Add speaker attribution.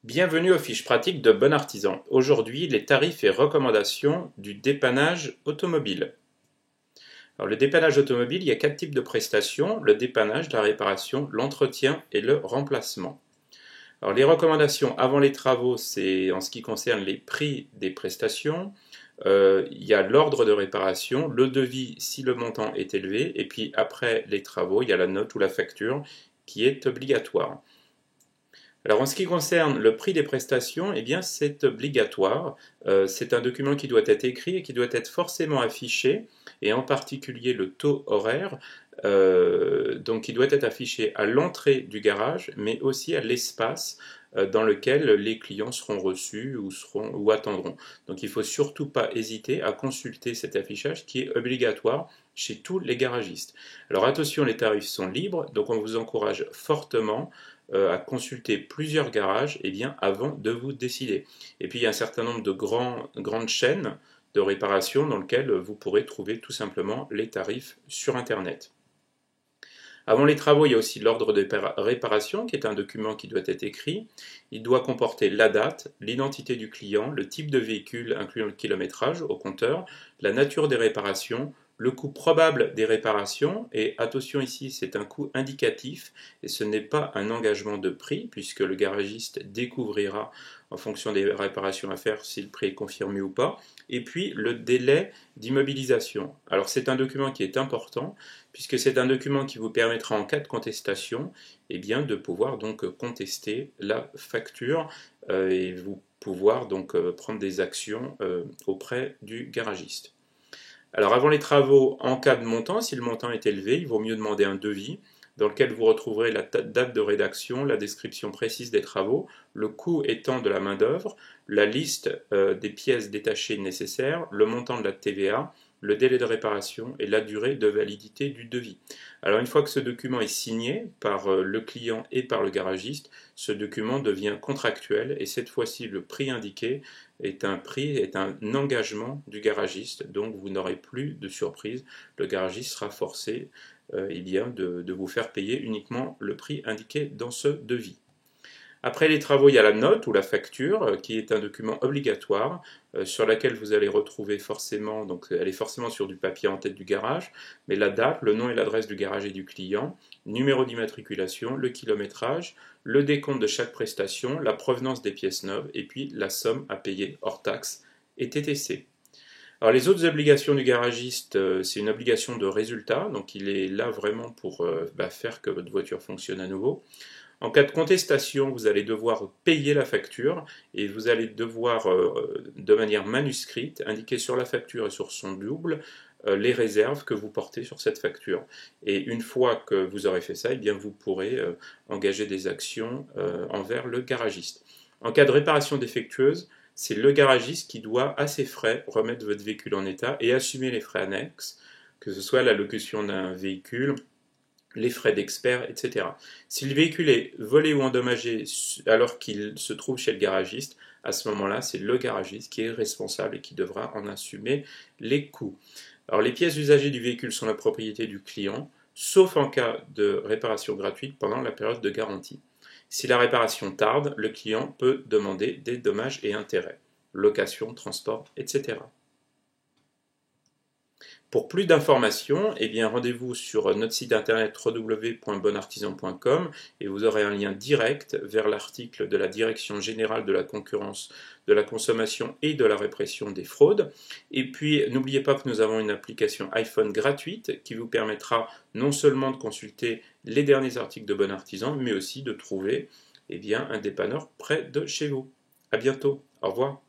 Speaker 1: Bienvenue aux fiches pratiques de Bon Artisan. Aujourd'hui, les tarifs et recommandations du dépannage automobile. Alors, le dépannage automobile, il y a 4 types de prestations: le dépannage, la réparation, l'entretien et le remplacement. Alors, les recommandations avant les travaux, c'est en ce qui concerne les prix des prestations. Il y a l'ordre de réparation, le devis si le montant est élevé, et puis après les travaux, il y a la note ou la facture qui est obligatoire. Alors en ce qui concerne le prix des prestations, eh bien c'est obligatoire. C'est un document qui doit être écrit et qui doit être forcément affiché, et en particulier le taux horaire, donc qui doit être affiché à l'entrée du garage, mais aussi à l'espace dans lequel les clients seront reçus ou attendront. Donc il ne faut surtout pas hésiter à consulter cet affichage qui est obligatoire chez tous les garagistes. Alors attention, les tarifs sont libres, donc on vous encourage fortement à consulter plusieurs garages avant de vous décider. Et puis il y a un certain nombre de grandes chaînes de réparation dans lesquelles vous pourrez trouver tout simplement les tarifs sur Internet. Avant les travaux, il y a aussi l'ordre de réparation qui est un document qui doit être écrit. Il doit comporter la date, l'identité du client, le type de véhicule incluant le kilométrage au compteur, la nature des réparations, le coût probable des réparations, et attention ici, c'est un coût indicatif et ce n'est pas un engagement de prix puisque le garagiste découvrira en fonction des réparations à faire si le prix est confirmé ou pas, et puis le délai d'immobilisation. Alors c'est un document qui est important puisque c'est un document qui vous permettra en cas de contestation de pouvoir donc contester la facture et vous pouvoir donc prendre des actions auprès du garagiste. Alors avant les travaux, en cas de montant, si le montant est élevé, il vaut mieux demander un devis dans lequel vous retrouverez la date de rédaction, la description précise des travaux, le coût étant de la main-d'œuvre, la liste des pièces détachées nécessaires, le montant de la TVA, le délai de réparation et la durée de validité du devis. Alors une fois que ce document est signé par le client et par le garagiste, ce document devient contractuel et cette fois-ci le prix indiqué est un engagement du garagiste, donc vous n'aurez plus de surprise, le garagiste sera forcé de vous faire payer uniquement le prix indiqué dans ce devis. Après les travaux, il y a la note ou la facture qui est un document obligatoire sur laquelle vous allez retrouver forcément, donc elle est forcément sur du papier en tête du garage, mais la date, le nom et l'adresse du garage et du client, numéro d'immatriculation, le kilométrage, le décompte de chaque prestation, la provenance des pièces neuves et puis la somme à payer hors taxe et TTC. Alors les autres obligations du garagiste, c'est une obligation de résultat, donc il est là vraiment pour faire que votre voiture fonctionne à nouveau. En cas de contestation, vous allez devoir payer la facture et vous allez devoir, de manière manuscrite, indiquer sur la facture et sur son double les réserves que vous portez sur cette facture. Et une fois que vous aurez fait ça, vous pourrez engager des actions envers le garagiste. En cas de réparation défectueuse, c'est le garagiste qui doit, à ses frais, remettre votre véhicule en état et assumer les frais annexes, que ce soit la locution d'un véhicule, les frais d'expert, etc. Si le véhicule est volé ou endommagé alors qu'il se trouve chez le garagiste, à ce moment-là, c'est le garagiste qui est responsable et qui devra en assumer les coûts. Alors, les pièces usagées du véhicule sont la propriété du client, sauf en cas de réparation gratuite pendant la période de garantie. Si la réparation tarde, le client peut demander des dommages et intérêts, location, transport, etc. Pour plus d'informations, rendez-vous sur notre site internet www.bonartisan.com et vous aurez un lien direct vers l'article de la Direction générale de la concurrence, de la consommation et de la répression des fraudes. Et puis, n'oubliez pas que nous avons une application iPhone gratuite qui vous permettra non seulement de consulter les derniers articles de Bon Artisan, mais aussi de trouver un dépanneur près de chez vous. À bientôt. Au revoir.